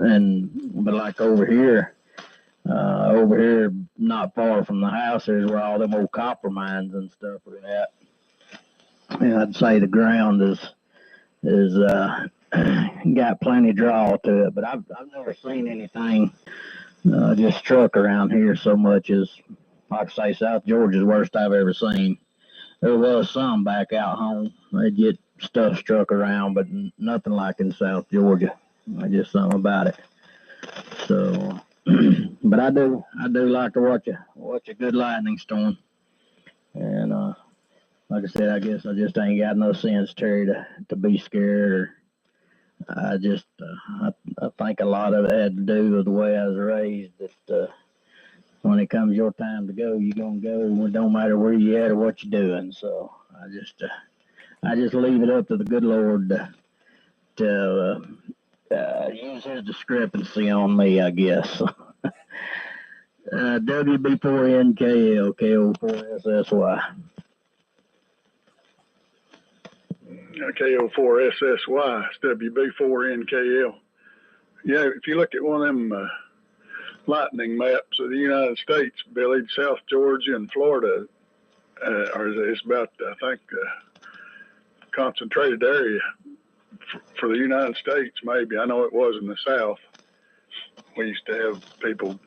but like over here, not far from the house, there's where all them old copper mines and stuff are at. And I'd say the ground is got plenty draw to it, but I've never seen anything just struck around here so much as, like I say, South Georgia's worst I've ever seen. There was some back out home. They'd get stuff struck around, but nothing like in South Georgia. Just something about it. So, but I do like to watch a good lightning storm. And like I said, I guess I just ain't got no sense, Terry, to be scared. Or I just I think a lot of it had to do with the way I was raised. That when it comes your time to go, you're gonna go. It don't matter where you at or what you're doing. So I just leave it up to the good Lord to use his discrepancy on me, I guess. WB4NKL KO4SSY. KO4SSY, it's WB4NKL. Yeah, if you look at one of them lightning maps of the United States, Billy, South Georgia and Florida, it's about, I think, concentrated area for the United States, maybe. I know it was in the South. We used to have people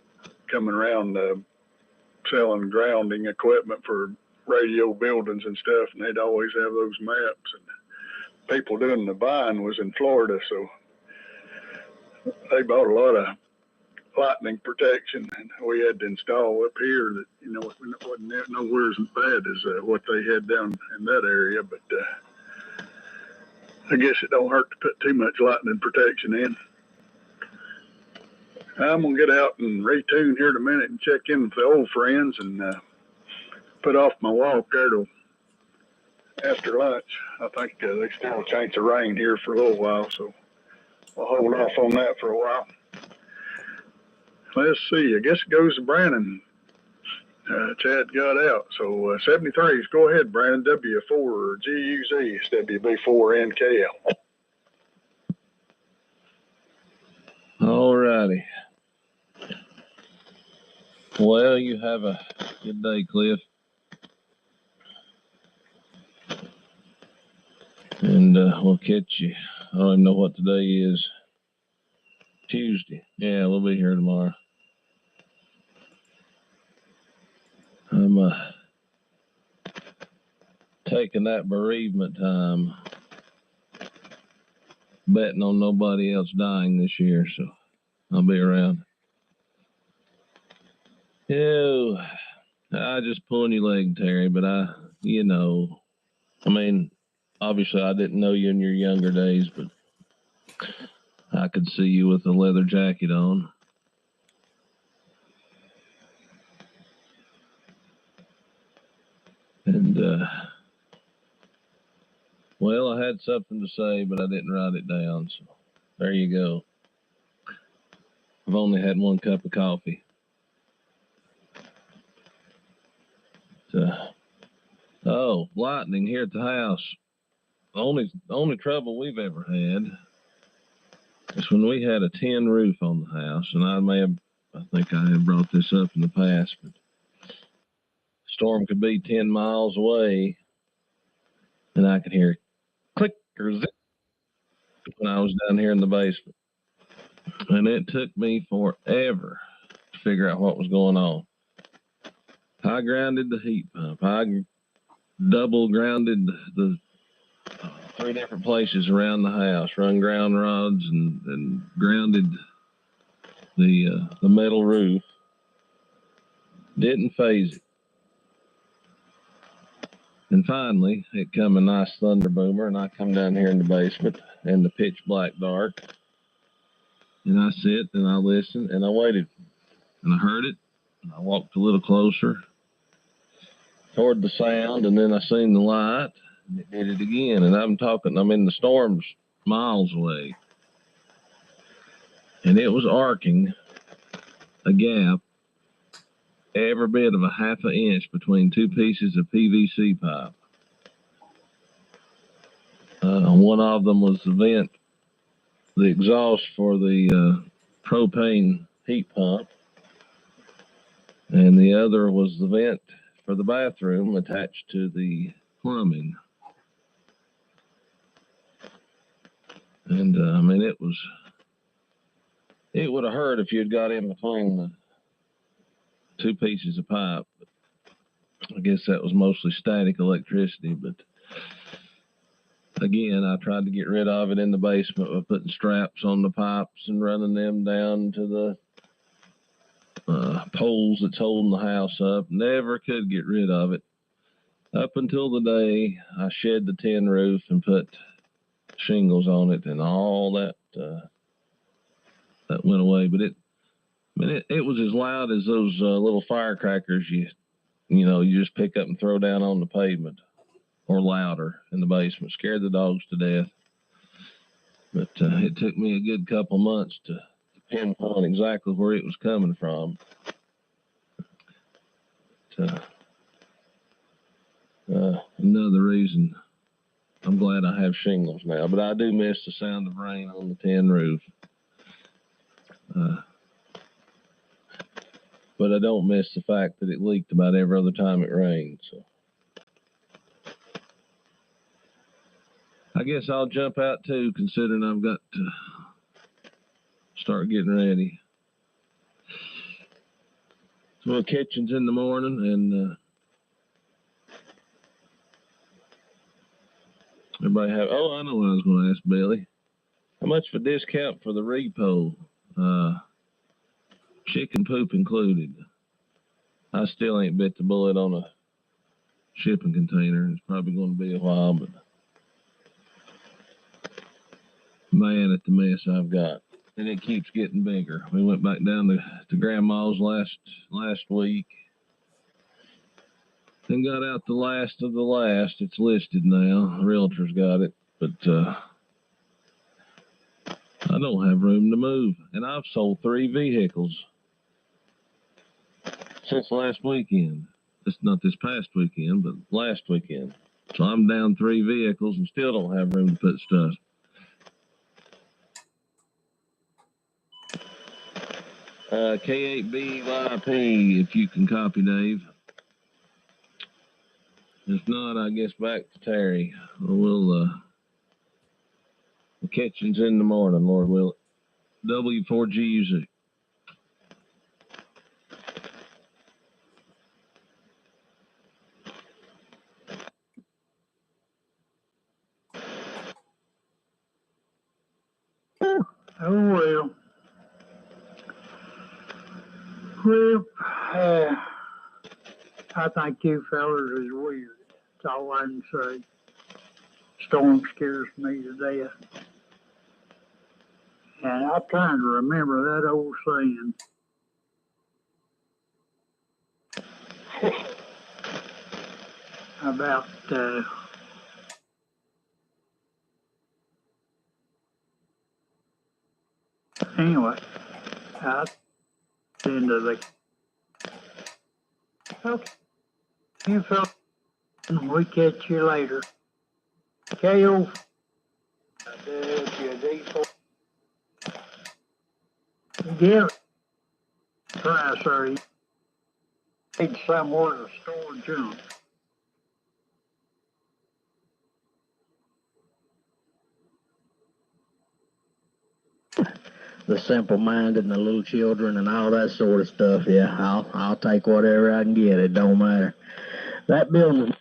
coming around selling grounding equipment for radio buildings and stuff, and they'd always have those maps. And people doing the buying was in Florida, so they bought a lot of lightning protection, and we had to install up here that, you know, it wasn't nowhere as bad as what they had down in that area, but I guess it don't hurt to put too much lightning protection in. I'm going to get out and retune here in a minute and check in with the old friends and put off my walk there till after lunch. I think there's still a chance of rain here for a little while, so we'll hold off on that for a while. Let's see. I guess it goes to Brandon. Chad got out. So 73s, go ahead, Brandon. W4GUZ, it's WB4NKL. All righty. Well, you have a good day, Cliff. And we'll catch you. I don't even know what today is. Tuesday. Yeah, we'll be here tomorrow. I'm taking that bereavement time, betting on nobody else dying this year, so I'll be around. Ew, I just pulling your leg, Terry, but obviously I didn't know you in your younger days, but I could see you with a leather jacket on. And, well, I had something to say, but I didn't write it down, so there you go. I've only had one cup of coffee. Oh, lightning here at the house. The only trouble we've ever had is when we had a tin roof on the house, and I think I have brought this up in the past, but storm could be 10 miles away, and I could hear click or zip when I was down here in the basement. And it took me forever to figure out what was going on. I grounded the heat pump. I double grounded the 3 different places around the house, run ground rods and grounded the metal roof. Didn't phase it. And finally, it come a nice thunder boomer, and I come down here in the basement in the pitch black dark. And I sit and I listen and I waited. And I heard it. And I walked a little closer toward the sound, and then I seen the light, and it did it again. And the storm's miles away. And it was arcing a gap every bit of a half an inch between 2 pieces of PVC pipe. One of them was the exhaust for the propane heat pump, and the other was the vent for the bathroom attached to the plumbing. And I mean, it would have hurt if you'd got in between the two pieces of pipe. I guess that was mostly static electricity, but again, I tried to get rid of it in the basement by putting straps on the pipes and running them down to the poles that's holding the house up. Never could get rid of it up until the day I shed the tin roof and put shingles on it, and all that went away. But it was as loud as those little firecrackers you just pick up and throw down on the pavement, or louder in the basement. Scared the dogs to death. But it took me a good couple months to pinpoint exactly where it was coming from. Another reason I'm glad I have shingles now, but I do miss the sound of rain on the tin roof. But I don't miss the fact that it leaked about every other time it rained. So I guess I'll jump out too, considering I've got to start getting ready. So kitchen's in the morning, and everybody have. Oh, I know what I was going to ask Billy. How much of a discount for the repo? Chicken poop included. I still ain't bit the bullet on a shipping container. It's probably going to be a while, but man, at the mess I've got, and it keeps getting bigger. We went back down to Grandma's last week and got out the last of the last. It's listed now. The realtor's got it, but I don't have room to move, and I've sold 3 vehicles since last weekend. It's not this past weekend, but last weekend. So I'm down 3 vehicles and still don't have room to put stuff. K8B VIP, if you can copy, Dave. If not, I guess back to Terry. The kitchen's in the morning, Lord willing. W4GZ. Oh, well. Well, I think you fellas is weird. That's all I can say. Storm scares me to death. And I'm trying to remember that old saying. About, anyway, I into the, okay, you fellas, we catch you later. KO, WD4. Give it a try, sir. You need somewhere to store junk. The simple-minded and the little children and all that sort of stuff. Yeah, I'll take whatever I can get. It don't matter. That building.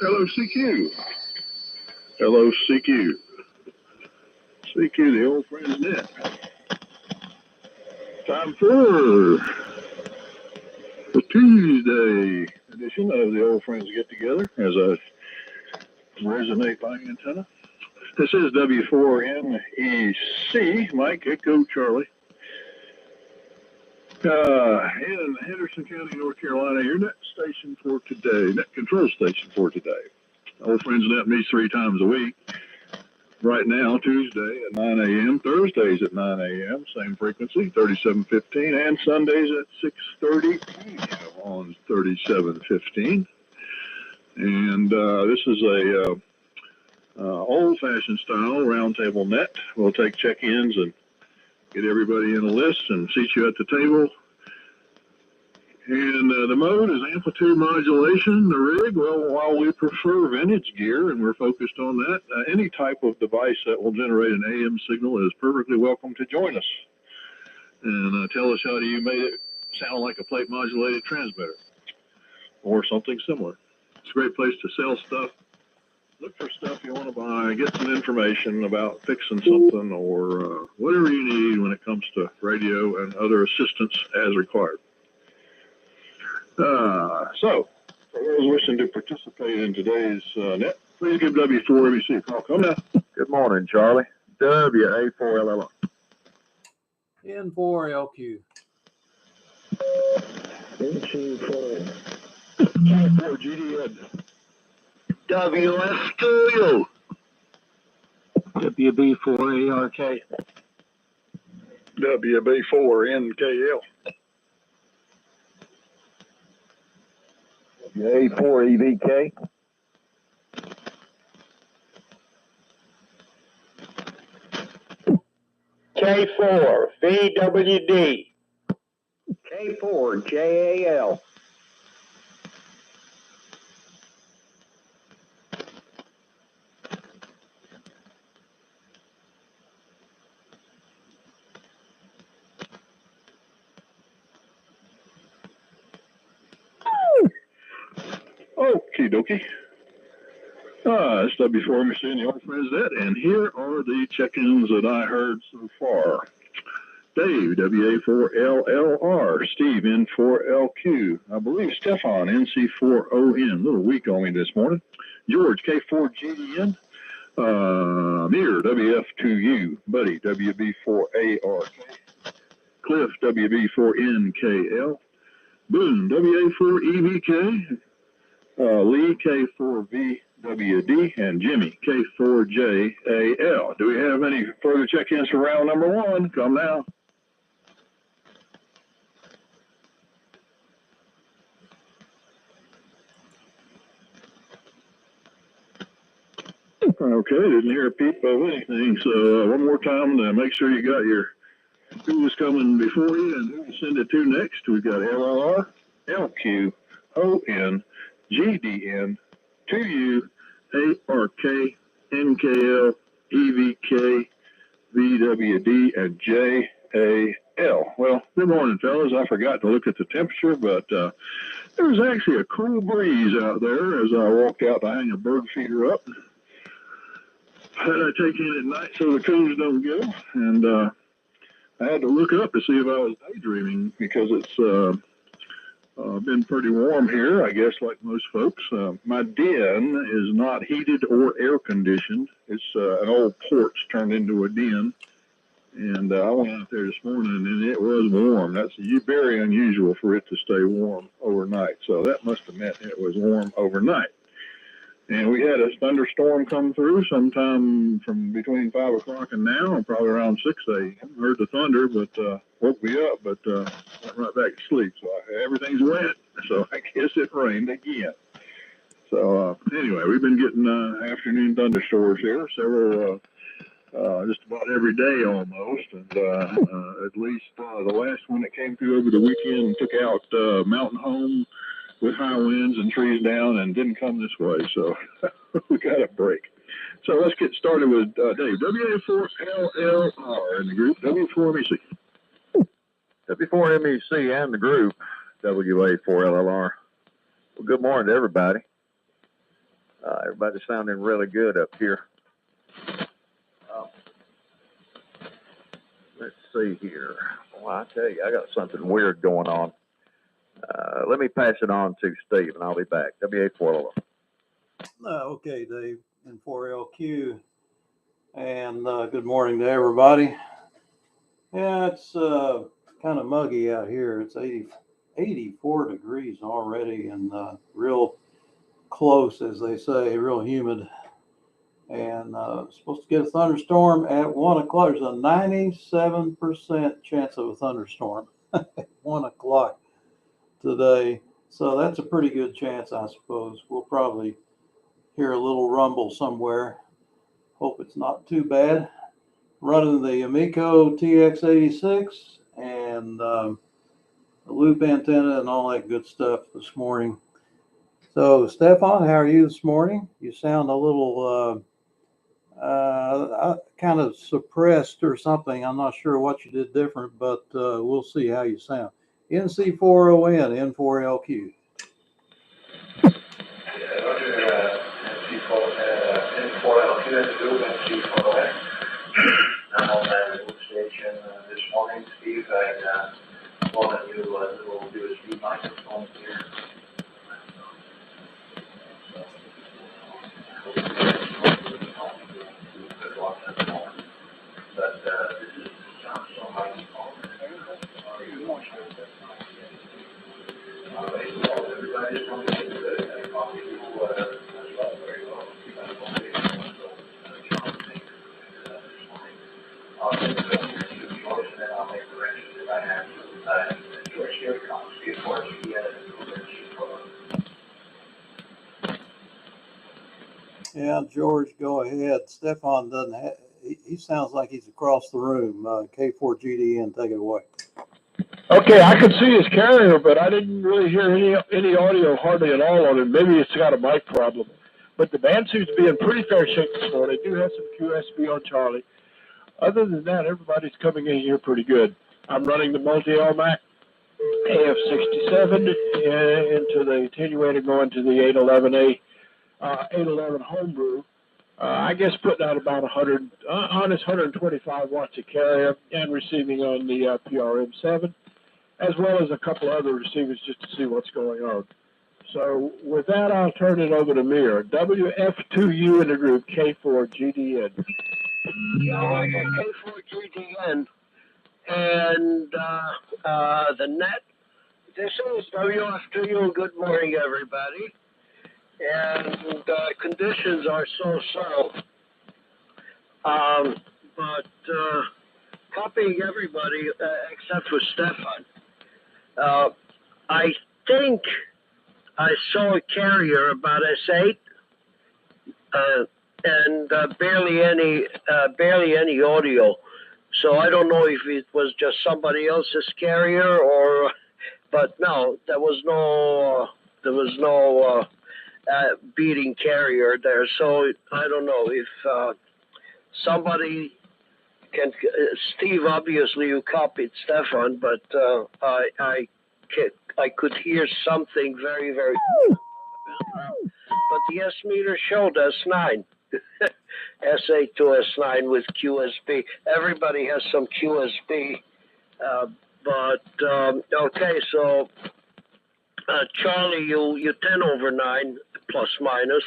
LOCQ. LOCQ. CQ, the old friend's net. Time for the Tuesday edition of the Old Friends Get Together as a Resonate Flying Antenna. This is W4NEC, Mike, Echo, Charlie. In Henderson County, North Carolina, your net station for today, net control station for today. Old Friends Net meets 3 times a week. Right now, Tuesday at 9 a.m., Thursdays at 9 a.m., same frequency, 3715, and Sundays at 6:30 p.m. on 3715. And this is a old-fashioned style roundtable net. We'll take check-ins and get everybody in a list and seat you at the table. And the mode is amplitude modulation. The rig, well, while we prefer vintage gear and we're focused on that, any type of device that will generate an AM signal is perfectly welcome to join us. And tell us how you made it sound like a plate modulated transmitter or something similar. It's a great place to sell stuff. Look for stuff you want to buy, get some information about fixing something or whatever you need when it comes to radio and other assistance as required. So, for those wishing to participate in today's net, please give W4ABC a call. Come now. Good morning, Charlie. WA4LLR. N4LQ. K4GDN. WS Studio. WB4ARK. WB4NKL. WA4EVK. K4VWD. K4JAL. Okie dokie. It's W4MC and the Old Friends Net, and here are the check-ins that I heard so far. Dave, WA4LLR. Steve, N4LQ. I believe Stefan, NC4ON. A little weak on me this morning. George, K4GDN. Mir, WF2U. Buddy, WB4ARK. Cliff, WB4NKL. Boone, WA4EVK. Lee, K4VWD, and Jimmy, K4JAL. Do we have any further check-ins for round number 1? Come now. Okay, didn't hear a peep of anything, so one more time to make sure you got your who was coming before you and who to send it to next. We've got LLR, LQ, ON, GDN, 2U, ARK, NKL, EVK, VWD, and JAL. Well, good morning, fellas. I forgot to look at the temperature, but there was actually a cool breeze out there as I walked out to hang a bird feeder up. Had I take in at night so the coons don't get them, and I had to look up to see if I was daydreaming because it's been pretty warm here, I guess, like most folks. My den is not heated or air conditioned. It's an old porch turned into a den. And I went out there this morning and it was warm. That's very unusual for it to stay warm overnight. So that must have meant it was warm overnight. And we had a thunderstorm come through sometime from between 5 o'clock and now, probably around 6 a.m. Heard the thunder, but woke me up, but went right back to sleep. So everything's wet, so I guess it rained again. So anyway, we've been getting afternoon thunderstorms here, several, just about every day almost. And at least the last one that came through over the weekend took out Mountain Home with high winds and trees down and didn't come this way. So we got a break. So let's get started with Dave. WA4LLR in the group, W4MEC. W4MEC and the group, WA4LLR. Well, good morning to everybody. Everybody's sounding really good up here. Let's see here. Well, I tell you, I got something weird going on. Let me pass it on to Steve, and I'll be back. WA4. Okay, Dave, N4LQ, and good morning to everybody. Yeah, it's kind of muggy out here. It's 84 degrees already, and real close, as they say, real humid. And supposed to get a thunderstorm at 1 o'clock. There's a 97% chance of a thunderstorm at 1 o'clock today. So that's a pretty good chance, I suppose. We'll probably hear a little rumble somewhere. Hope it's not too bad. Running the Amico TX86 and the loop antenna and all that good stuff this morning. So, Stefan, how are you this morning? You sound a little kind of suppressed or something. I'm not sure what you did different, but we'll see how you sound. NC4ON, N4LQ. I'm on that little station this morning, Steve. I bought a new little USB microphone here. But this is Samsung microphone. Everybody's going to be good. I talked to you very well. I'll send it to George, and then I'll make the rest that I have. George, here it comes. Before she Yeah, George, go ahead. Stefan doesn't have, he sounds like he's across the room. K4GDN, take it away. Okay, I could see his carrier, but I didn't really hear any audio hardly at all on it. Maybe it's got a mic problem. But the band seems to be in pretty fair shape this morning. They do have some QSB on Charlie. Other than that, everybody's coming in here pretty good. I'm running the multi-LMAC AF67 into the attenuator going to the 811A, 811 homebrew. I guess putting out about 100, on his 125 watts of carrier and receiving on the PRM7, as well as a couple other receivers just to see what's going on. So with that, I'll turn it over to Mir. WF2U in the group, K4GDN. K4GDN and the net. This is WF2U. Good morning, everybody. And conditions are so-so. But copying everybody except for Stefan. I think I saw a carrier about S8 and barely any audio. So I don't know if it was just somebody else's carrier or, but no, there was no beating carrier there. So I don't know if somebody can. Steve, obviously you copied Stefan, but I could hear something very, very. But the S meter showed S9. S8 to S9 with QSB. Everybody has some QSB. Okay, so Charlie, you 10 over 9 plus minus.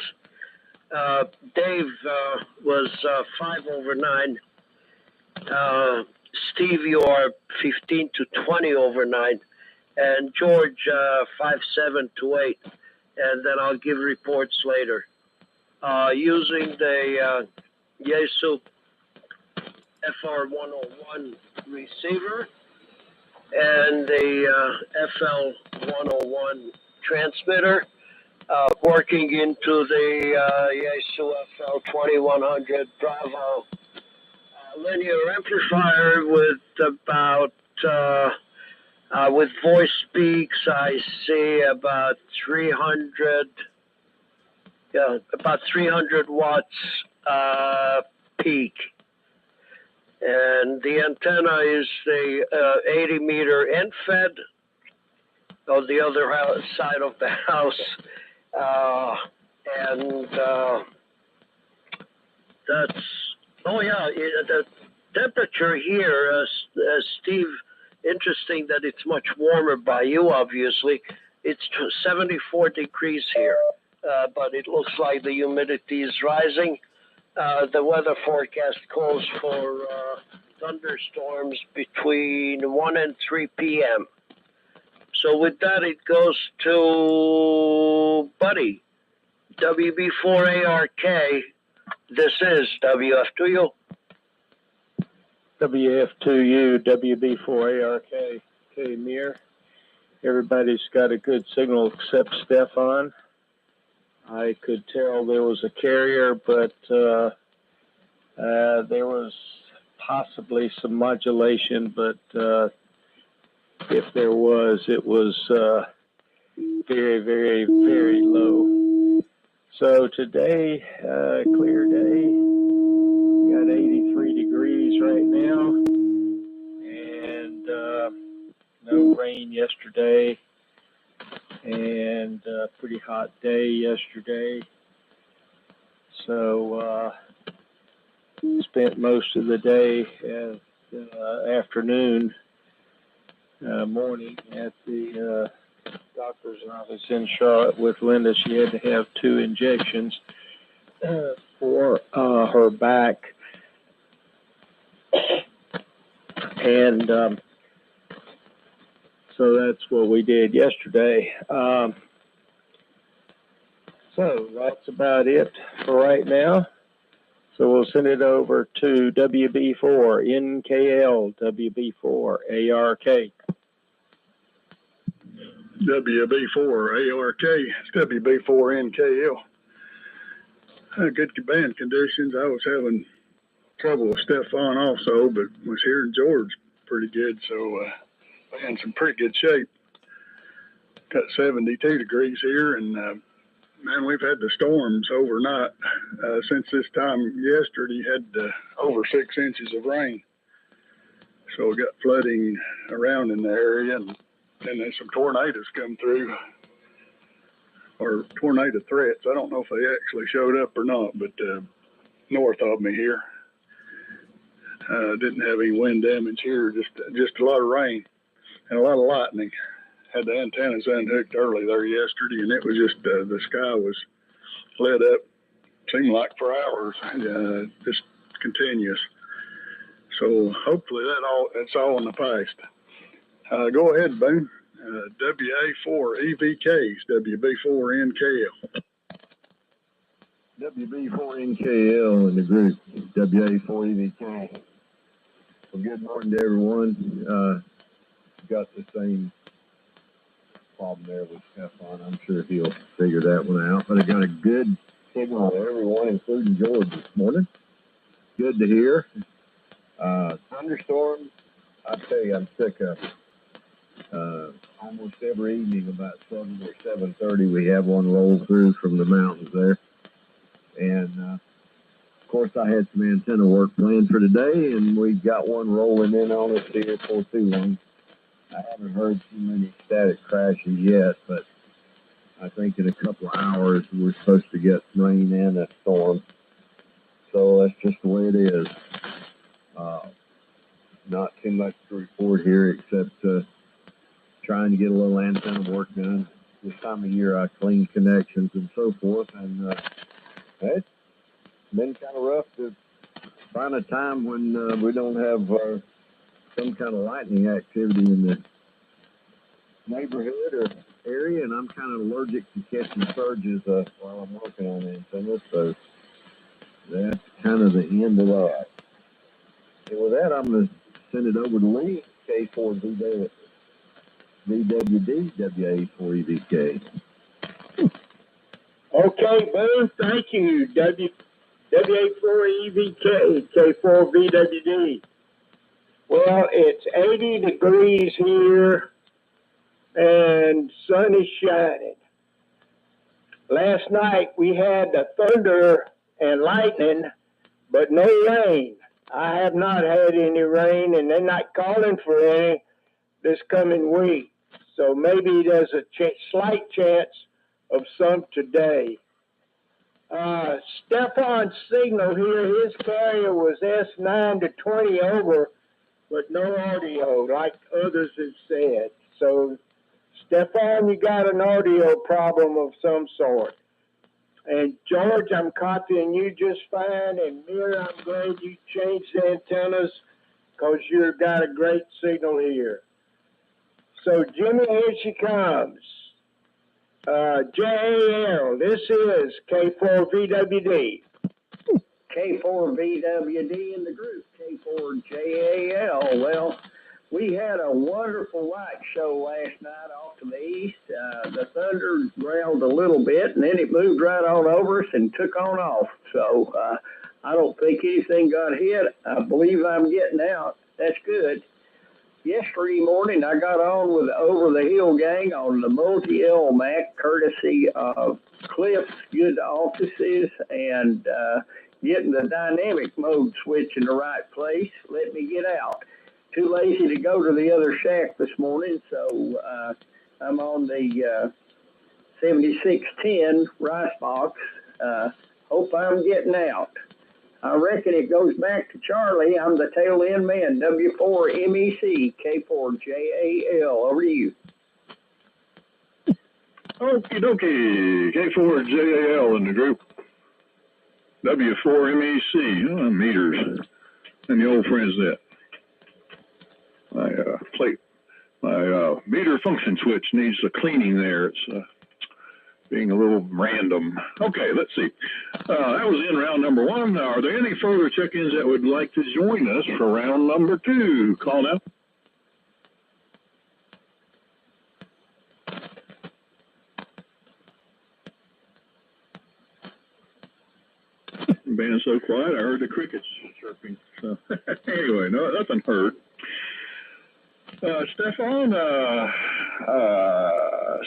Dave was 5 over 9. Steve, you are 15 to 20 over 9. And George, 5-7 to 8. And then I'll give reports later. Using the Yaesu FR101 receiver and the FL101 transmitter, working into the Yaesu FL2100 Bravo linear amplifier with about with voice speaks. I see about 300 watts peak. And the antenna is the 80 meter end fed on the other side of the house. and the temperature here, Steve, interesting that it's much warmer by you, obviously. It's 74 degrees here, but it looks like the humidity is rising. The weather forecast calls for thunderstorms between 1 and 3 p.m. So with that, it goes to Buddy, WB4ARK. This is WF2U. WF2U, WB4ARK, K Mir. Everybody's got a good signal except Stefan. I could tell there was a carrier, but there was possibly some modulation, but if there was, it was very, very, very low. So today, clear day. We got 83 degrees right now, and no rain yesterday, and pretty hot day yesterday. So spent most of the day afternoon, morning at the doctor's office in Charlotte with Linda. She had to have 2 injections for her back. And so that's what we did yesterday. So that's about it for right now. So we'll send it over to WB4NKL, WB4ARK. WB4ARK, it's WB4NKL. Good band conditions. I was having trouble with Stefan also, but was hearing George pretty good, so in some pretty good shape. Got 72 degrees here, and man, we've had the storms overnight. Since this time yesterday, had over 6 inches of rain. So we got flooding around in the area, and then there's some tornadoes come through, or tornado threats. I don't know if they actually showed up or not, but north of me here. Didn't have any wind damage here, just a lot of rain and a lot of lightning. Had the antennas unhooked early there yesterday, and it was just, the sky was lit up, seemed like for hours, just continuous. So hopefully that's all in the past. Go ahead, Boone. WA4EVKs, WB4NKL. WB4NKL in the group, WA4EVK. Well, good morning to everyone. Got the same problem there with Stefan. I'm sure he'll figure that one out. But I got a good signal to everyone, including George, this morning. Good to hear. Thunderstorms, I tell you, I'm sick of almost every evening about 7 or 7:30 we have one roll through from the mountains there. And of course I had some antenna work planned for today, and we got one rolling in on us here for too long. I haven't heard too many static crashes yet, but I think in a couple of hours we're supposed to get rain and a storm. So that's just the way it is. Not too much to report here except trying to get a little antenna work done. This time of year I clean connections and so forth, and it's been kind of rough to find a time when we don't have some kind of lightning activity in the neighborhood or area, and I'm kind of allergic to catching surges while I'm working on antennas, so that's kind of the end of that. And with that, I'm going to send it over to Lee, K4VWD, WA4EVK. Okay, Boone, thank you. WA4EVK, K4VWD. Well, it's 80 degrees here and sun is shining. Last night we had the thunder and lightning, but no rain. I have not had any rain, and they're not calling for any this coming week. So maybe there's a slight chance of some today. Stefan's signal here, his carrier was S9 to 20 over, but no audio, like others have said. So, Stefan, you got an audio problem of some sort. And George, I'm copying you just fine. And Mira, I'm glad you changed the antennas because you've got a great signal here. So, Jimmy, here she comes. JAL, this is K4VWD. K4VWD in the group, K4JAL. Well, we had a wonderful light show last night off to the east. The thunder growled a little bit, and then it moved right on over us and took on off. So I don't think anything got hit. I believe I'm getting out. That's good. Yesterday morning, I got on with Over the Hill gang on the multi-LMAC, courtesy of Cliff's good offices and getting the dynamic mode switch in the right place. Let me get out. Too lazy to go to the other shack this morning, so I'm on the 7610 rice box. Hope I'm getting out. I reckon it goes back to Charlie. I'm the tail end man, W4MEC, K4JAL. Over to you. Okie dokie. K4JAL in the group. W4MEC. Meters. And the old friend's that. My meter function switch needs a cleaning there. It's being a little random. Okay, let's see. That was in round number one. Are there any further check-ins that would like to join us for round number two? Call now. Being so quiet, I heard the crickets chirping. So anyway, no, nothing heard. Stefan,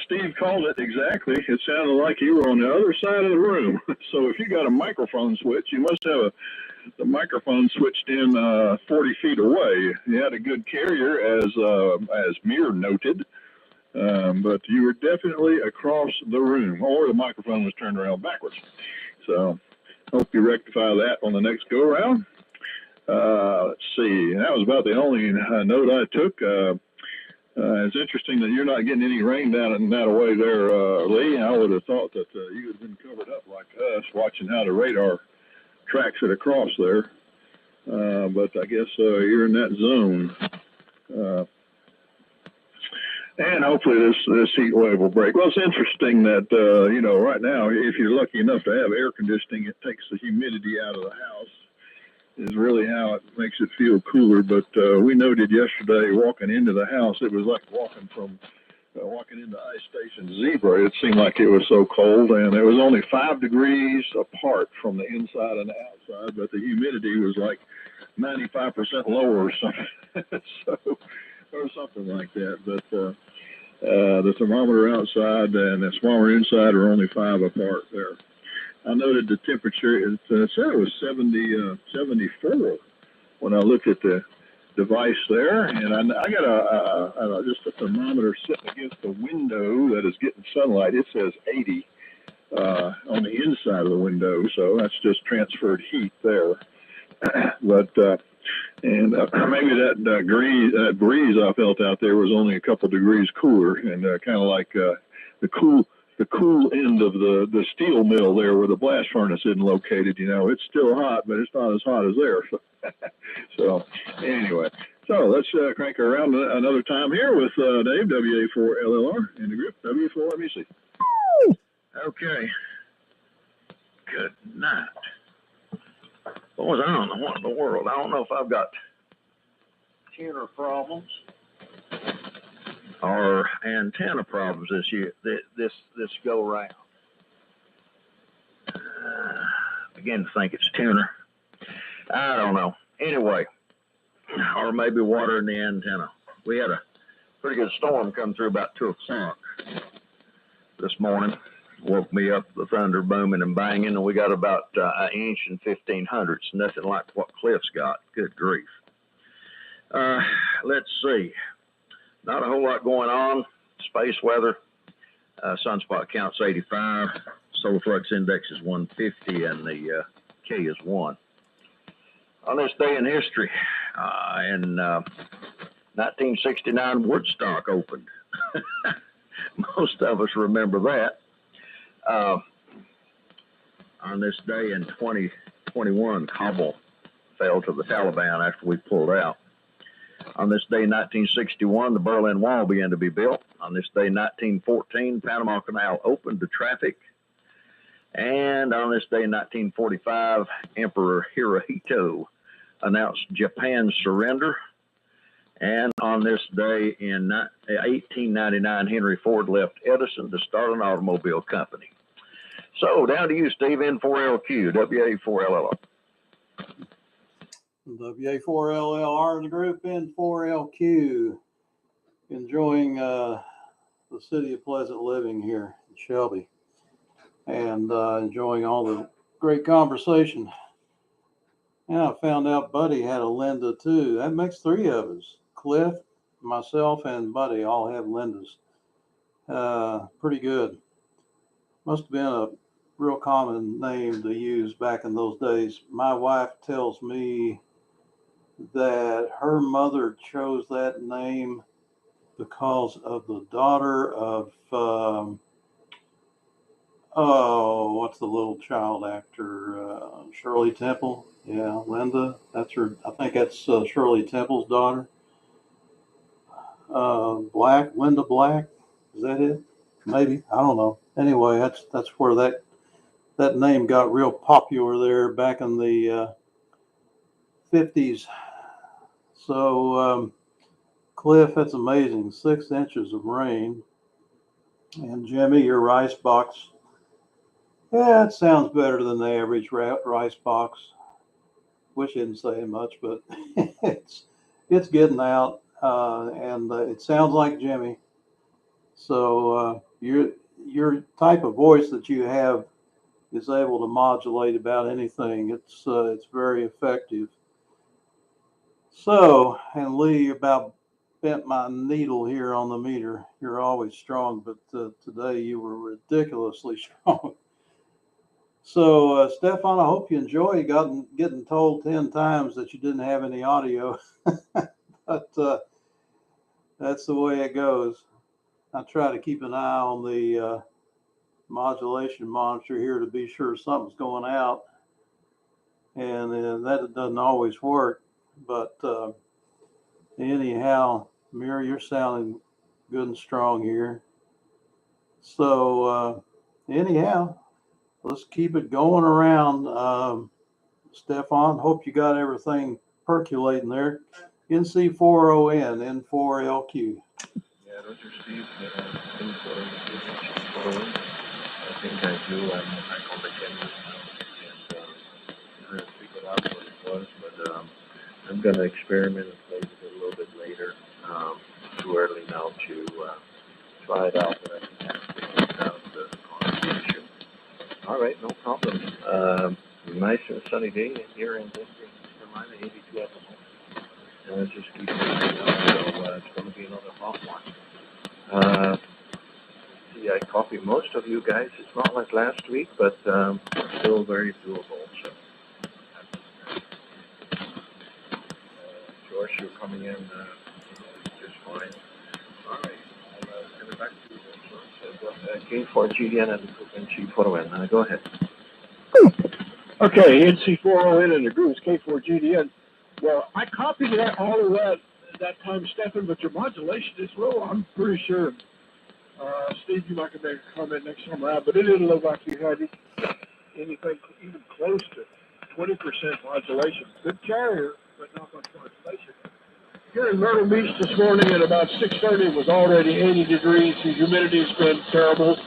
Steve called it exactly. It sounded like you were on the other side of the room. So if you got a microphone switch, you must have the microphone switched in 40 feet away. You had a good carrier, as Mir noted, but you were definitely across the room, or the microphone was turned around backwards. So hope you rectify that on the next go around. Let's see. That was about the only note I took. It's interesting that you're not getting any rain down and that away there, Lee. I would have thought that you had been covered up like us, watching how the radar tracks it across there. But I guess you're in that zone. And hopefully this heat wave will break. Well, it's interesting that, right now, if you're lucky enough to have air conditioning, it takes the humidity out of the house. Is really how it makes it feel cooler. But we noted yesterday walking into the house, it was like walking into Ice Station Zebra. It seemed like it was so cold, and it was only 5 degrees apart from the inside and the outside, but the humidity was like 95% lower or something. Or something like that. But the thermometer outside and the thermometer inside are only 5 apart there. I noted the temperature, it said it was 74 when I looked at the device there. And I got just a thermometer sitting against the window that is getting sunlight. It says 80 on the inside of the window, so that's just transferred heat there. But maybe that breeze I felt out there was only a couple degrees cooler, and kind of like the cool end of the steel mill there where the blast furnace isn't located. It's still hot, but it's not as hot as there. So anyway, let's crank her around another time here with Dave, WA4LLR, in the group, W4MEC. Okay. Good night. Boys, I don't know what in the world. I don't know if I've got tuner problems or antenna problems this go round. Begin to think it's tuner. I don't know. Anyway, or maybe water in the antenna. We had a pretty good storm come through about 2 o'clock this morning. Woke me up, the thunder booming and banging, and we got about an inch and 15/100. Nothing like what Cliff's got. Good grief. Let's see. Not a whole lot going on. Space weather. Sunspot count's 85. solar flux index is 150 and the K is 1. On this day in history, in 1969, Woodstock opened. Most of us remember that. On this day in 2021, Kabul fell to the Taliban after we pulled out. On this day in 1961, the Berlin Wall began to be built. On this day in 1914, Panama Canal opened to traffic. And on this day in 1945, Emperor Hirohito announced Japan's surrender. And on this day in 1899, Henry Ford left Edison to start an automobile company. So down to you, Steve, N4LQ, WA4LLR. WA4LLR, the group N4LQ, enjoying the city of pleasant living here in Shelby, and enjoying all the great conversation. And I found out Buddy had a Linda too. That makes 3 of us. Cliff, myself, and Buddy all have Lindas. Pretty good. Must have been a real common name to use back in those days. My wife tells me that her mother chose that name because of the daughter of what's the little child actor, Shirley Temple. Yeah, Linda, that's her. I think that's Shirley Temple's daughter. Black, Linda Black, is that it? Maybe, I don't know. Anyway, that's where that name got real popular there back in the 50s. So, Cliff, that's amazing. 6 inches of rain. And Jimmy, your rice box. Yeah, it sounds better than the average rice box. Wish it didn't say much, but it's getting out, and it sounds like Jimmy. So your type of voice that you have is able to modulate about anything. It's very effective. So, and Lee about bent my needle here on the meter. You're always strong, but today you were ridiculously strong. So, Stefan, I hope you enjoy. You getting told 10 times that you didn't have any audio, but that's the way it goes. I try to keep an eye on the modulation monitor here to be sure something's going out, and that doesn't always work. But anyhow, Mary, you're sounding good and strong here. So anyhow, let's keep it going around. Stefan, hope you got everything percolating there. NC40N, N4LQ. Yeah, Roger, Steve. N4LQ. I think I do. I'm back on the camera now, and I'm going to figure out what it was, but I'm going to experiment and play with it a little bit later. Too early now to try it out, but I think I can figure it out the conversation. All right, no problem. Nice and sunny day here in Denver, Carolina, 82 at the moment. Just keep moving up, so it's going to be another hot one. See, I copy most of you guys. It's not like last week, but still very doable. So, George, you're coming in just fine. All right, I'll send it back to you, George. K4GDN and NC40N. Go ahead. Okay, NC40N and the group is K4GDN. Well, I copied all of that time, Stefan, but your modulation is low. I'm pretty sure. Steve, you might make a comment next time around, but it didn't look like you had anything even close to 20% modulation. Good carrier, but not much modulation. Here in Myrtle Beach this morning at about 6:30, it was already 80 degrees. The humidity's been terrible.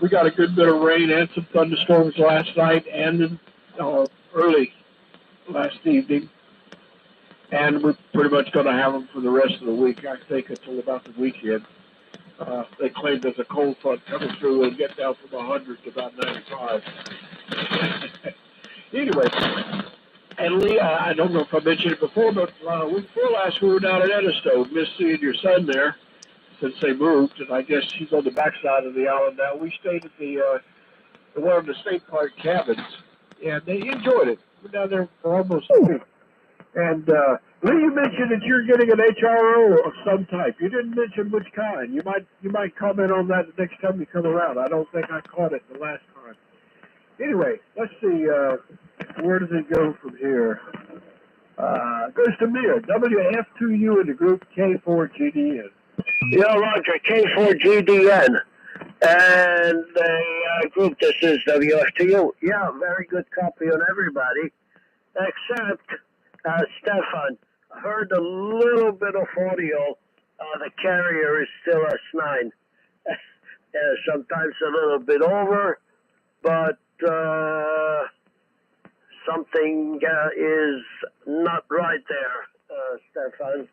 We got a good bit of rain and some thunderstorms last night and early last evening. And we're pretty much going to have them for the rest of the week, I think, until about the weekend. They claim there's a cold front coming through and get down from 100 to about 95. Anyway, and Lee, I don't know if I mentioned it before, but week before last we were down at Edisto. Missed seeing your son there since they moved, and I guess he's on the backside of the island now. We stayed at the at one of the state park cabins, and they enjoyed it. We're down there for almost a week. And Lee, you mentioned that you're getting an HRO of some type. You didn't mention which kind. You might comment on that the next time you come around. I don't think I caught it the last time. Anyway, let's see. Where does it go from here? Goes to Mir, WF2U in the group K4GDN. Yeah, Roger, K4GDN. And the group, this is WF2U. Yeah, very good copy on everybody, except Stefan. I heard a little bit of audio. The carrier is still S9. Sometimes a little bit over, but something is not right there, Stefan.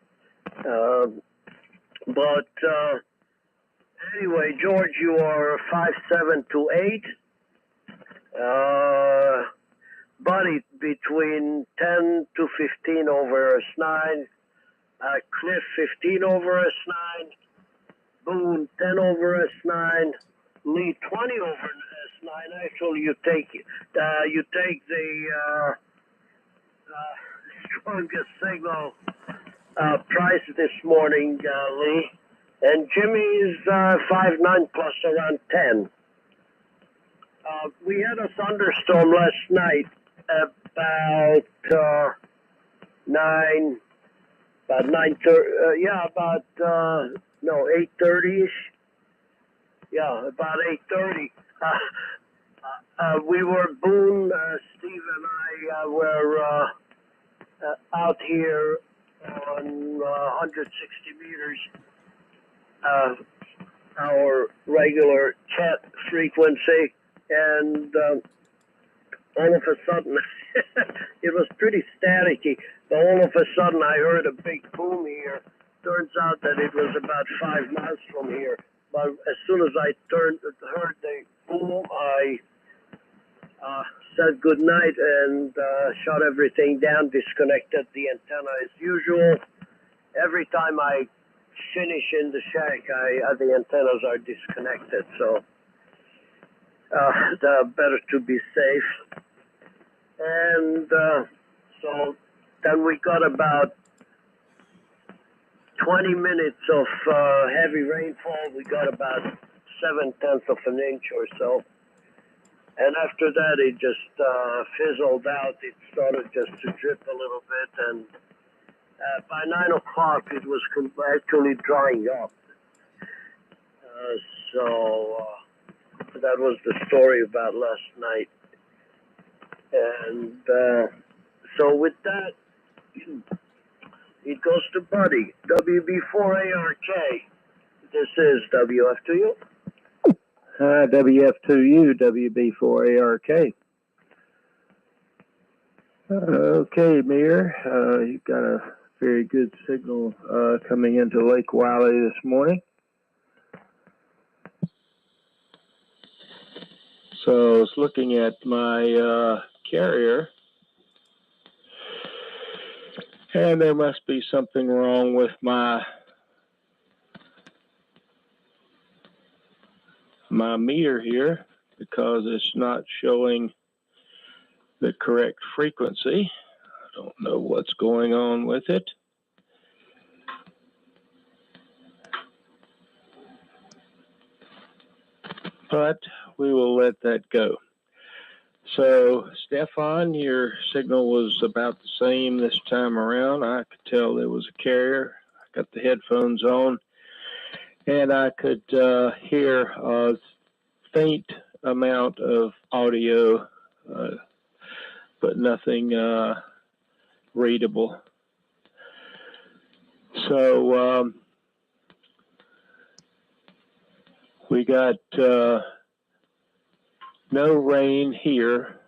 But anyway, George, you are 5728. Buddy, between 10 to 15 over S9. Cliff, 15 over S9. Boone, 10 over S9. Lee, 20 over S9. Actually, you take the strongest signal price this morning, Lee. And Jimmy's 5.9 plus around 10. We had a thunderstorm last night about 8:30ish. Yeah, about 8:30. We were Boone, Steve and I were out here on 160 meters. Our regular cat frequency, and all of a sudden, it was pretty staticky, but all of a sudden I heard a big boom here. Turns out that it was about 5 miles from here, but as soon as I heard the boom, I said good night and shut everything down, disconnected the antenna as usual. Every time I finish in the shack, the antennas are disconnected, so better to be safe. And so then we got about 20 minutes of heavy rainfall. We got about 0.7 of an inch or so. And after that, it just fizzled out. It started just to drip a little bit, and by 9 o'clock, it was actually drying up. So that was the story about last night. And so with that, it goes to Buddy, WB4ARK. This is WF2U. WF2U, WB4ARK. Okay, Mir, you've got a very good signal coming into Lake Wiley this morning. So I was looking at my carrier, and there must be something wrong with my meter here, because it's not showing the correct frequency. I don't know what's going on with it. But we will let that go. So, Stefan, your signal was about the same this time around. I could tell there was a carrier. I got the headphones on, and I could hear a faint amount of audio, but nothing readable. So we got no rain here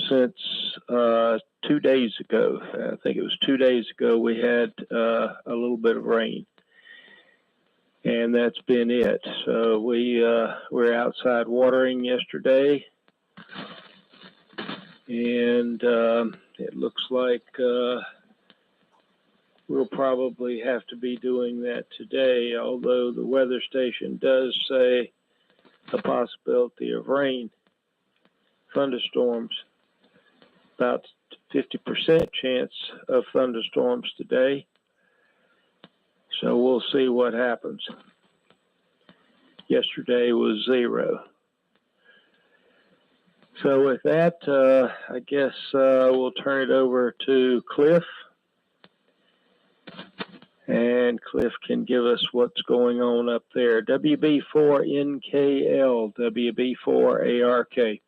since 2 days ago. I think it was 2 days ago we had a little bit of rain, and that's been it. So we were outside watering yesterday, and it looks like we'll probably have to be doing that today, although the weather station does say a possibility of rain, thunderstorms, about 50% chance of thunderstorms today. So we'll see what happens. Yesterday was 0. So with that, I guess we'll turn it over to Cliff. And Cliff can give us what's going on up there. WB4NKL, WB4ARK.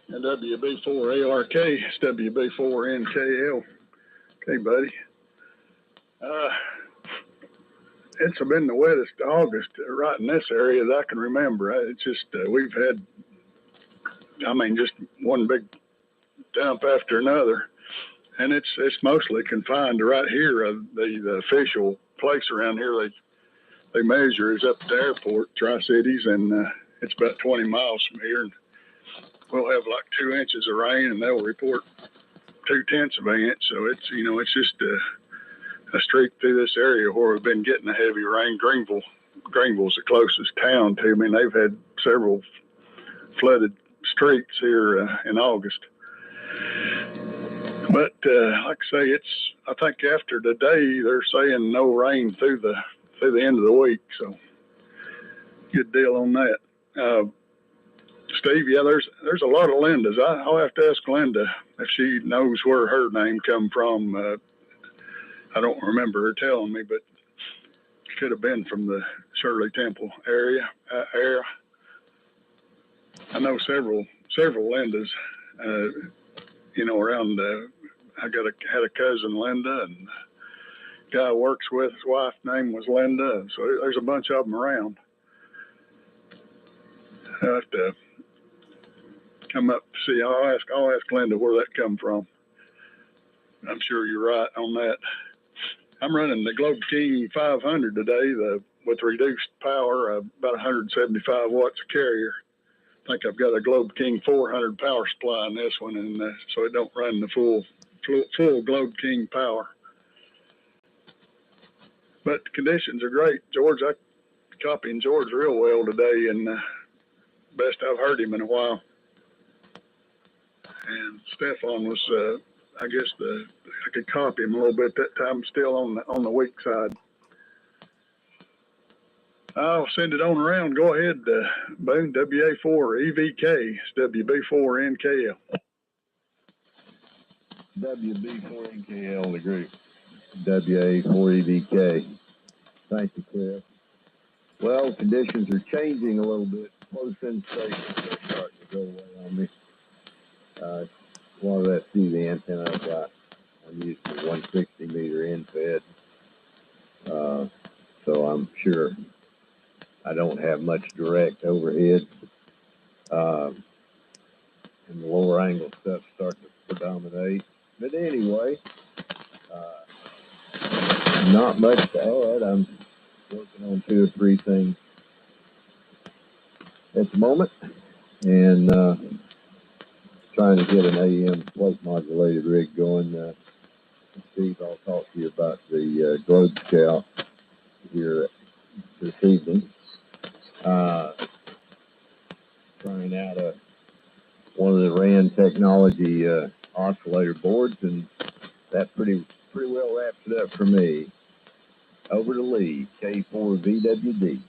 And WB4ARK, it's WB4NKL. Okay, buddy. It's been the wettest August right in this area that I can remember. It's just, we've had, just one big dump after another. And it's mostly confined to right here. The official place around here they measure is up at the airport, Tri-Cities, and it's about 20 miles from here. And we'll have like 2 inches of rain, and they'll report 0.2 of an inch. So it's it's just a streak through this area where we've been getting a heavy rain. Greenville's the closest town to me, and they've had several flooded streets here in August. But like I say, I think after today they're saying no rain through the end of the week, so good deal on that. Steve, yeah, there's a lot of Lindas. I'll have to ask Linda if she knows where her name come from. I don't remember her telling me, but it could have been from the Shirley Temple area. I know several Lindas. Around. I had a cousin Linda, and the guy I works with, his wife's name was Linda. So there's a bunch of them around. I have to come up and see. I'll ask Linda where that come from. I'm sure you're right on that. I'm running the Globe King 500 today, with reduced power, about 175 watts a carrier. I think I've got a Globe King 400 power supply in this one, and so it don't run the full Globe King power. But the conditions are great. George, I copying George real well today, and best I've heard him in a while. And Stefan was, I guess I could copy him a little bit that time, still on the weak side. I'll send it on around. Go ahead, Boone. WA4EVK. It's WB4NKL. WB4NKL, the group. WA4EVK. Thank you, Cliff. Well, conditions are changing a little bit. Close-in stations are starting to go away on me. One of that see the antenna I've got. I'm using a 160 meter in-fed. So I'm sure I don't have much direct overhead. And the lower angle stuff's starting to predominate. But anyway, not much to add. I'm working on 2 or 3 things at the moment, and trying to get an AM plate modulated rig going. Steve, I'll talk to you about the Globe Scout here this evening. Trying out one of the RAN technology oscillator boards, and that pretty well wraps it up for me. Over to Lee, K4VWD.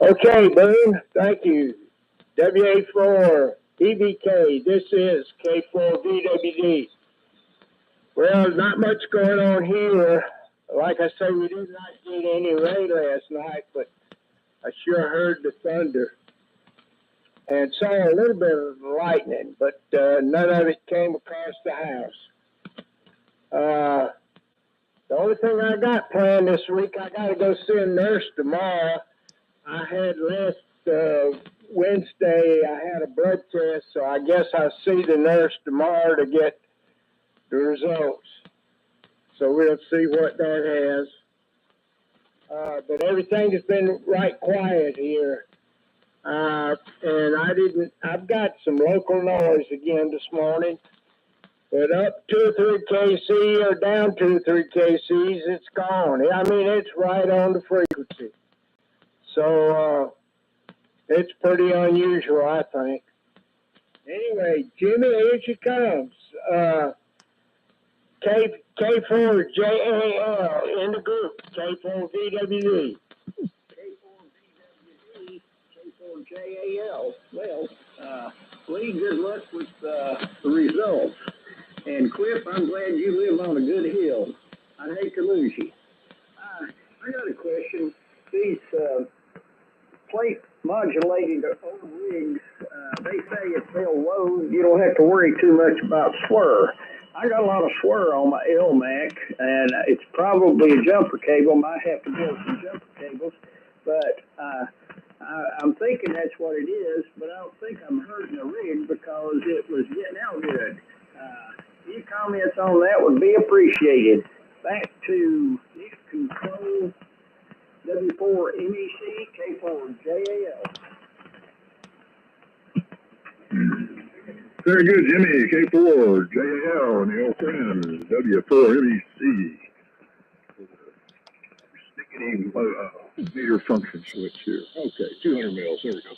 Okay, Boone, thank you. WA4EVK, this is K4VWD. Well, not much going on here. Like I say, we did not get any rain last night, but I sure heard the thunder and saw a little bit of lightning, but none of it came across the house. The only thing I got planned this week, I got to go see a nurse tomorrow. I had last Wednesday, I had a blood test, so I guess I'll see the nurse tomorrow to get the results. So we'll see what that has. But everything has been right quiet here. And I've got some local noise again this morning. But up 2 or 3 KC or down 2 or 3 KCs, it's gone. I mean, it's right on the frequency. So it's pretty unusual, I think. Anyway, Jimmy, here she comes. K4JAL in the group. K4VWD. K4JAL. Well, Lee, good luck with the results. And Cliff, I'm glad you live on a good hill. I'd hate to lose you. I got a question. These plate modulated old rigs, they say if they'll load, you don't have to worry too much about swirl. I got a lot of swirl on my LMAC, and it's probably a jumper cable. Might have to build some jumper cables, but I'm thinking that's what it is, but I don't think I'm hurting the rig because it was getting out good. Any comments on that would be appreciated. Back to control W4MEC K4JAL. Very good, Jimmy. K4JAL and the old friend W4MEC. Stickity meter function switch here. Okay, 200 mils. There we go.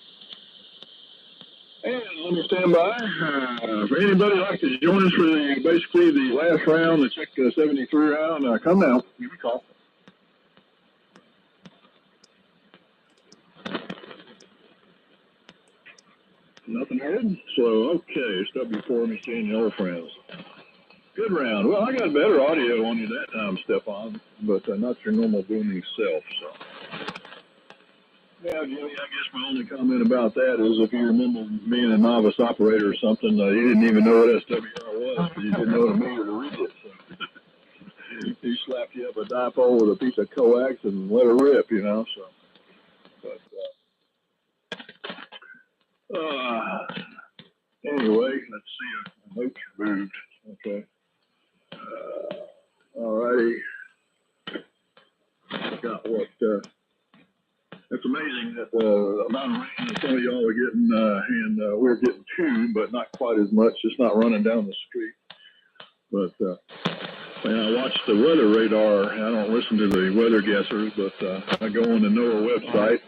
And let me stand by. For anybody like to join us for basically the last round, the check 73 round, come now. Give me a call. Nothing heard? So, okay, it's W4 me seeing the old friends. Good round. Well, I got better audio on you that time, Stefan, but not your normal booming self, so. Yeah, Jimmy, I guess my only comment about that is if you remember being a novice operator or something, you didn't even know what SWR was because you didn't know the meter to read it. So. He slapped you up a dipole with a piece of coax and let it rip, you know, so. But, anyway, let's see if the notes are moved. Okay. All righty. Got what, it's amazing that the amount of rain that some of y'all are getting, and we're getting too, but not quite as much. It's not running down the street. But and I watch the weather radar. I don't listen to the weather guessers, but I go on the NOAA website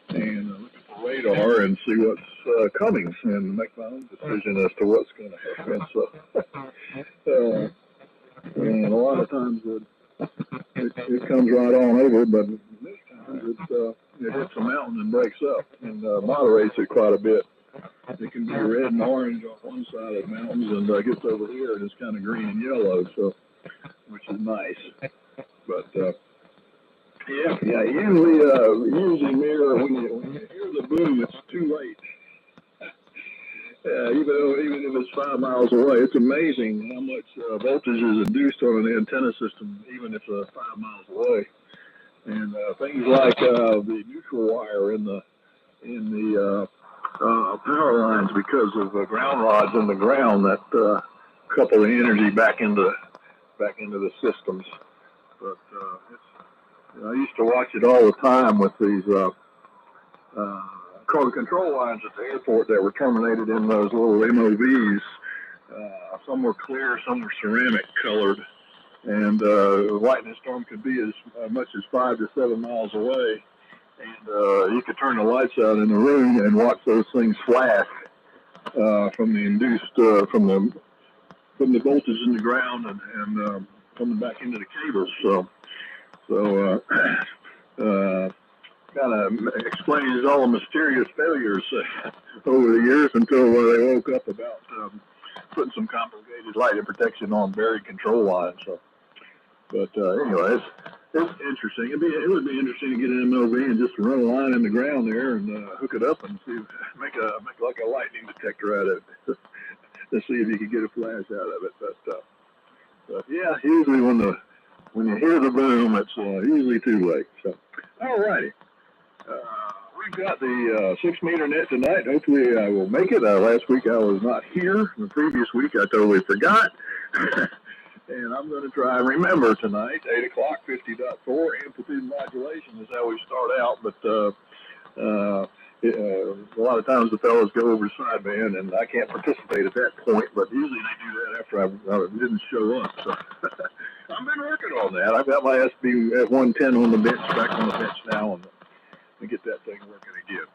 and look at the radar and see what's coming and make my own decision as to what's going to happen. So, and a lot of times it comes right on over, but this time it hits a mountain and breaks up and moderates it quite a bit. It can be red and orange on one side of the mountains and gets over here and it's kind of green and yellow, so which is nice. But yeah, usually mirror when you hear the boom, it's too late. Even if it's 5 miles away, it's amazing how much voltage is induced on an antenna system, even if it's 5 miles away. And things like the neutral wire in the power lines, because of the ground rods in the ground that couple the energy back into the systems. But I used to watch it all the time with these control lines at the airport that were terminated in those little MOVs. Some were clear, some were ceramic colored, and lightning storm could be as much as 5 to 7 miles away. And you could turn the lights out in the room and watch those things flash from the induced from the voltage in the ground and coming back into the cables. So kind of explains all the mysterious failures over the years until they woke up about putting some complicated lighting protection on buried control lines. So, but anyway, it's interesting. It would be interesting to get an MOV and just run a line in the ground there and hook it up and see, make like a lightning detector out of it to see if you could get a flash out of it. But yeah, usually when you hear the boom, it's usually too late. So, all righty. We've got the 6 meter net tonight. Hopefully I will make it. Last week I was not here. The previous week I totally forgot. And I'm going to try and remember tonight, 8 o'clock, 50.4 amplitude modulation is how we start out. But A lot of times the fellows go over sideband, and I can't participate at that point, but usually they do that after I didn't show up. So I've been working on that. I've got my SB at 110 on the bench, back on the bench now, and we get that thing working again.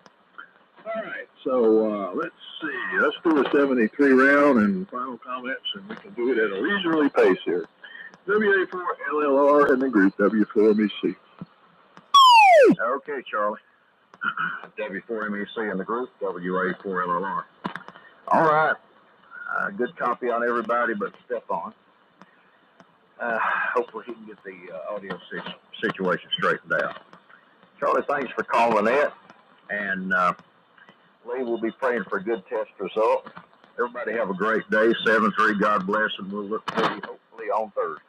All right, so let's see. Let's do a 73 round and final comments, and we can do it at a leisurely pace here. WA4LLR in the group, W4MEC. Okay, Charlie. W4MEC in the group, WA4LLR. All right. Good copy on everybody but Stefan. Hopefully he can get the audio situation straightened out. Charlie, thanks for calling it. And Lee will be praying for a good test result. Everybody have a great day. 7-3, God bless, and we'll look for you hopefully on Thursday.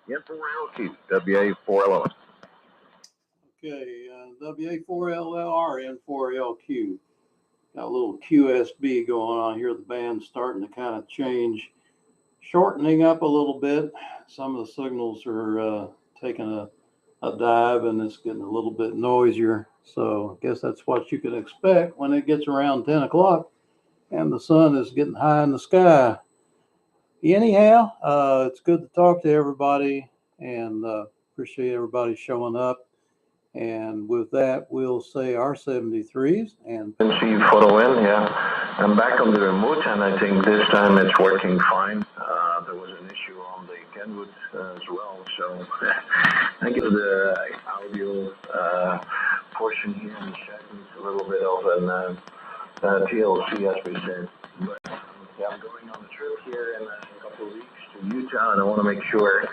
N4LQ, WA4LLR. Okay, WA4LLR, N4LQ. Got a little QSB going on here. The band's starting to kind of change, shortening up a little bit. Some of the signals are taking a dive, and it's getting a little bit noisier. So I guess that's what you can expect when it gets around 10 o'clock and the sun is getting high in the sky. Anyhow, it's good to talk to everybody, and appreciate everybody showing up. And with that, we'll say our 73s and See photo in, yeah. I'm back on the remote, and I think this time it's working fine. There was an issue on the Kenwood as well, so I give the audio portion here in the chat a little bit of an TLC, as we said. But I'm going on a trip here in a couple of weeks to Utah, and I want to make sure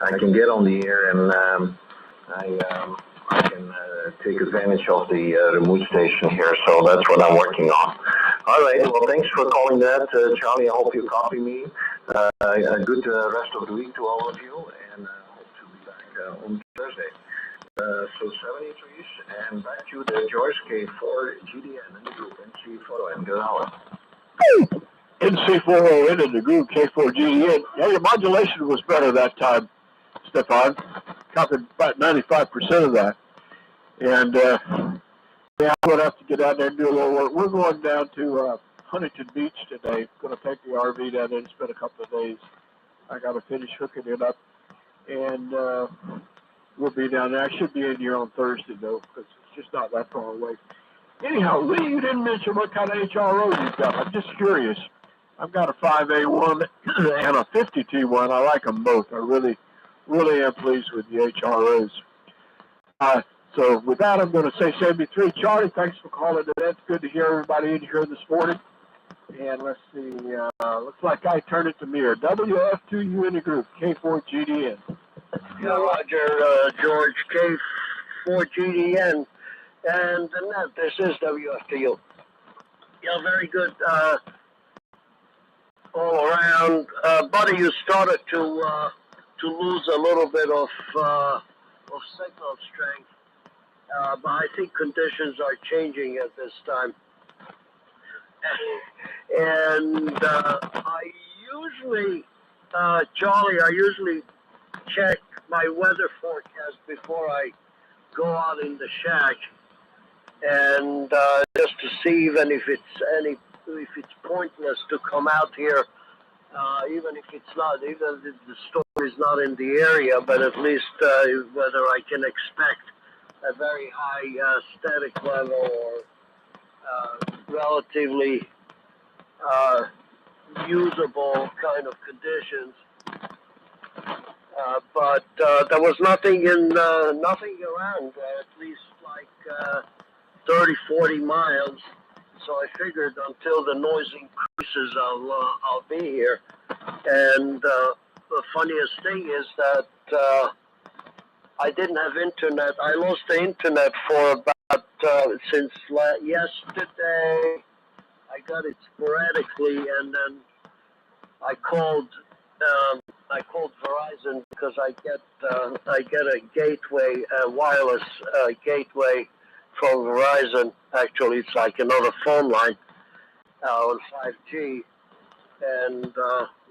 I can get on the air, and I can take advantage of the remote station here, so that's what I'm working on. All right, well, thanks for calling that, Charlie. I hope you copy me. A good rest of the week to all of you, and hope to be back on Thursday. So 73s, and back to the George K4GDN in the group, NC photo, and good hour. NC4ON in the group, K4GDN. Yeah, your modulation was better that time, Stefan. Copied about 95% of that. And, yeah, I'm going to have to get out there and do a little work. We're going down to Huntington Beach today. Going to take the RV down there and spend a couple of days. I got to finish hooking it up. And we'll be down there. I should be in here on Thursday, though, because it's just not that far away. Anyhow, Lee, you didn't mention what kind of HRO you've got. I'm just curious. I've got a 5A1 and a 50T1. I like them both. I really am pleased with the HROs. So with that, I'm going to say 73. Charlie, thanks for calling it. It's good to hear everybody in here this morning. And let's see, looks like I turned it to Mir. WF2U in the group, K4GDN. Yeah, Roger, George, K4GDN. And this is WF2U. Yeah, very good all around. Buddy, you started to lose a little bit of signal strength. But I think conditions are changing at this time. And I usually, Charlie, I usually check my weather forecast before I go out in the shack, and just to see even if it's pointless to come out here, even if the storm is not in the area, but at least whether I can expect a very high static level or relatively usable kind of conditions. But there was nothing around, at least like 30, 40 miles. So I figured until the noise increases, I'll be here. And the funniest thing is that I didn't have internet. I lost the internet for about since yesterday. I got it sporadically, and then I called Verizon because I get a gateway, a wireless gateway from Verizon. Actually, it's like another phone line on 5G, and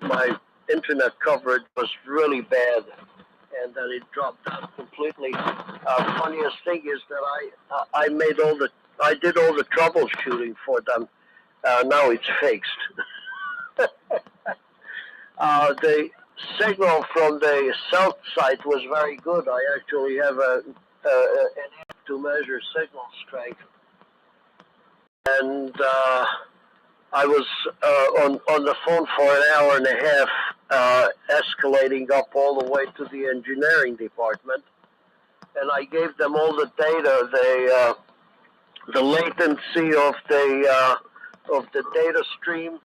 my internet coverage was really bad, and then it dropped out completely. Funniest thing is that I made all the I did all the troubleshooting for them. Now it's fixed. The signal from the south side was very good. I actually have an app to measure signal strength, and I was on the phone for an hour and a half, escalating up all the way to the engineering department, and I gave them all the data, the latency of the data stream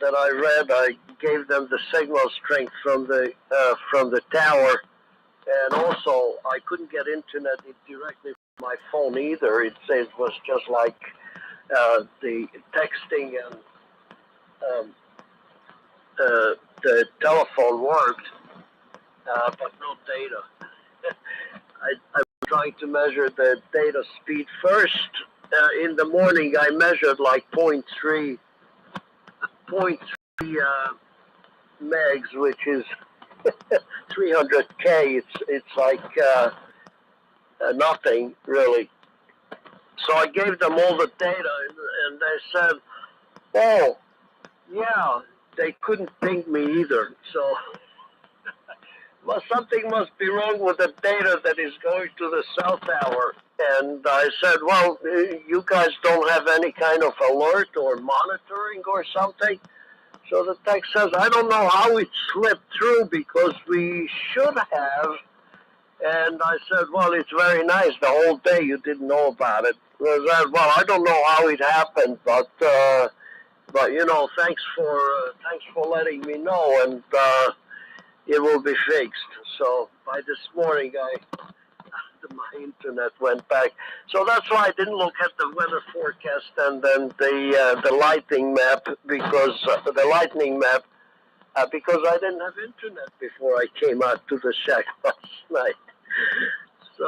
that I read. I gave them the signal strength from the tower, and also I couldn't get internet directly from my phone either. It was just like the texting and the telephone worked, but no data. I was trying to measure the data speed first. In the morning, I measured like 0.3 megs, which is 300K. It's like nothing really. So I gave them all the data, and they said, "Oh, yeah, they couldn't ping me either." So, well, something must be wrong with the data that is going to the cell tower. And I said, "Well, you guys don't have any kind of alert or monitoring or something?" So the tech says, "I don't know how it slipped through because we should have." And I said, "Well, it's very nice. The whole day you didn't know about it." I said, "Well, I don't know how it happened, but you know, thanks for letting me know, and it will be fixed." So by this morning, my internet went back. So that's why I didn't look at the weather forecast and then the lightning map because because I didn't have internet before I came out to the shack last night. So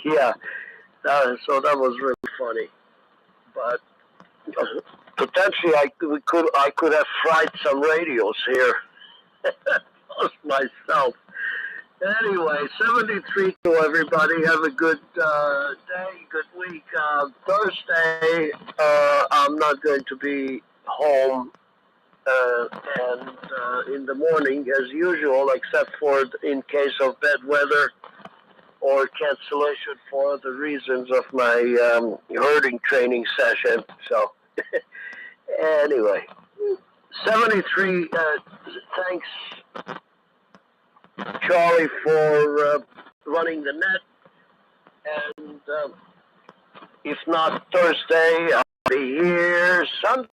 yeah, so that was really funny. But potentially I could have fried some radios here myself. Anyway, 73 to everybody. Have a good day, good week. Thursday, I'm not going to be home, and in the morning, as usual, except for in case of bad weather or cancellation for other reasons of my herding training session. So, anyway, 73, thanks, Charlie, for running the net, and if not Thursday, I'll be here Sunday.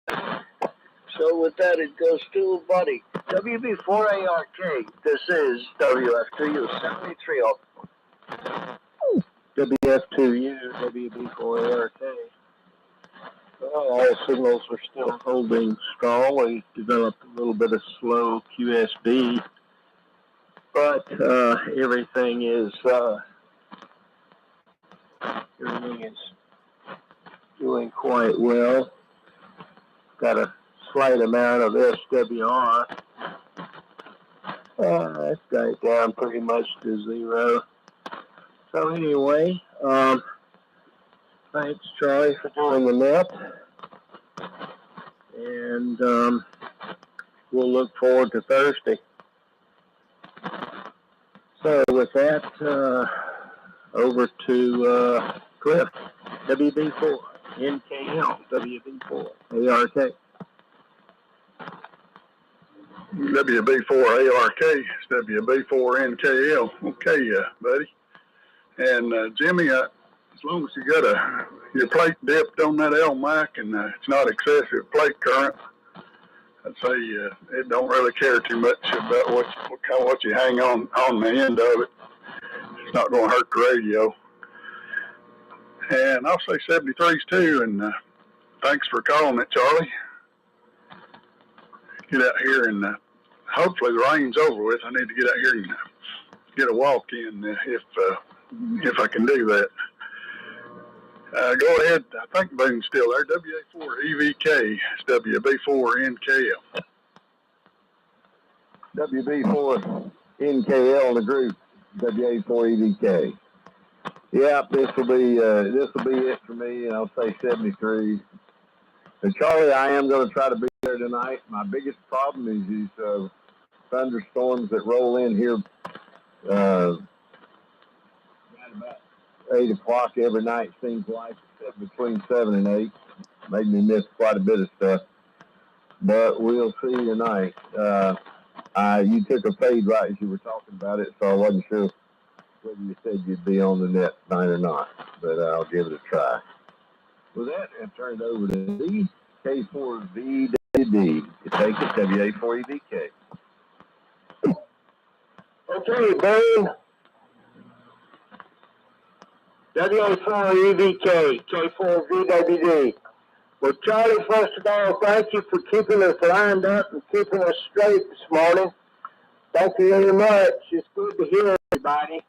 So with that, it goes to Buddy. WB4ARK, this is WF2U 73. WF2U, WB4ARK. Well, all signals are still holding strong. We developed a little bit of slow QSB. But everything is doing quite well. Got a slight amount of SWR. That's got it down pretty much to 0. So anyway, thanks Charlie for doing the net, and we'll look forward to Thursday. So with that, over to Cliff, WB4, NKL, WB4, ARK. WB4 ARK, it's WB4 NKL. Okay, buddy. And Jimmy, as long as you got your plate dipped on that LMAC and it's not excessive plate current, I'd say it don't really care too much about what you hang on the end of it. It's not going to hurt the radio. And I'll say 73s too. And thanks for calling it, Charlie. Get out here and hopefully the rain's over with. I need to get out here and get a walk in if I can do that. Go ahead. I think Boone's still there. WA4 EVK. It's WB4 NKL. WB4 NKL in the group. WA4 EVK. Yeah, this will be it for me, and I'll say 73. And Charlie, I am going to try to be there tonight. My biggest problem is these thunderstorms that roll in here at about 8 o'clock every night, seems like, except between 7 and 8. Made me miss quite a bit of stuff. But we'll see tonight. You took a fade right as you were talking about it, so I wasn't sure whether you said you'd be on the net tonight or not, but I'll give it a try. With that, I'll turn it over to D, K4VWD. You take it, WA4EVK. Okay, Boone. WA4EVK, K4VWD. Well, Charlie, first of all, thank you for keeping us lined up and keeping us straight this morning. Thank you very much. It's good to hear everybody.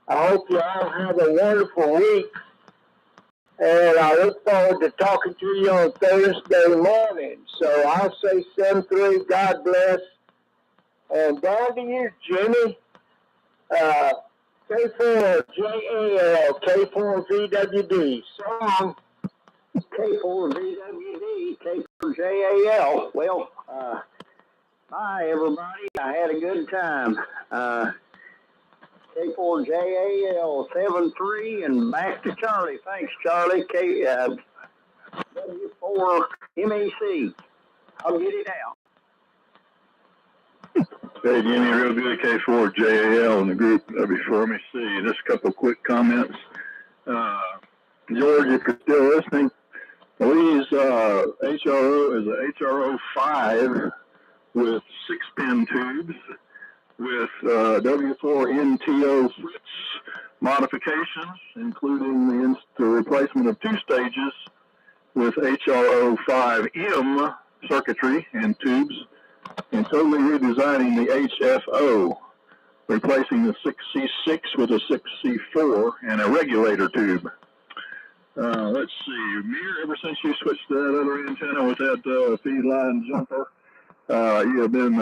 I hope you all have a wonderful week. And I look forward to talking to you on Thursday morning. So I'll say 7-3, God bless. And down to you, Jimmy. K4JAL, K4VWD. Song. K4VWD, K4JAL. Well, hi, everybody. I had a good time. K4JAL 7-3 and back to Charlie. Thanks, Charlie. W4MEC. I'll get it out. Hey, Jimmy, real good. K4JAL in the group W4MEC. Just a couple quick comments. George, if you're still listening, Lee's HRO is a HRO 5 with 6-pin tubes with W4NTO Fritz modifications, including the replacement of 2 stages with HRO 5M circuitry and tubes, and totally redesigning the HFO, replacing the 6C6 with a 6C4 and a regulator tube. Let's see, Mir, ever since you switched to that other antenna with that feed line jumper, you have been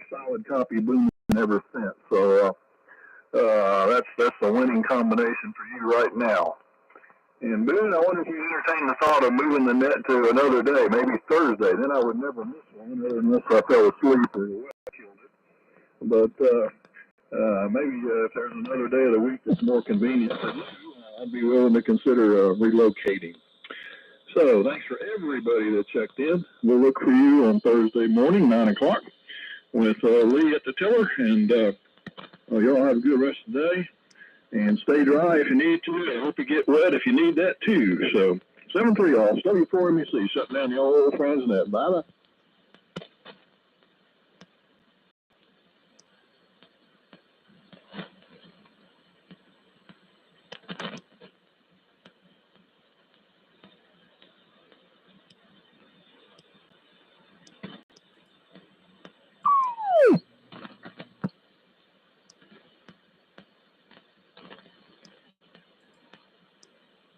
solid copy booming ever since. So that's a winning combination for you right now. And Boone, I wonder if you entertain the thought of moving the net to another day, maybe Thursday. Then I would never miss one, unless I fell asleep or killed it. But maybe if there's another day of the week that's more convenient for you, I'd be willing to consider relocating. So thanks for everybody that checked in. We'll look for you on Thursday morning, 9 o'clock, with Lee at the tiller. And y'all have a good rest of the day. And stay dry if you need to. I hope you get wet if you need that too. So 7-3 all. W4MEC shutting down the old friends net. Bye-bye.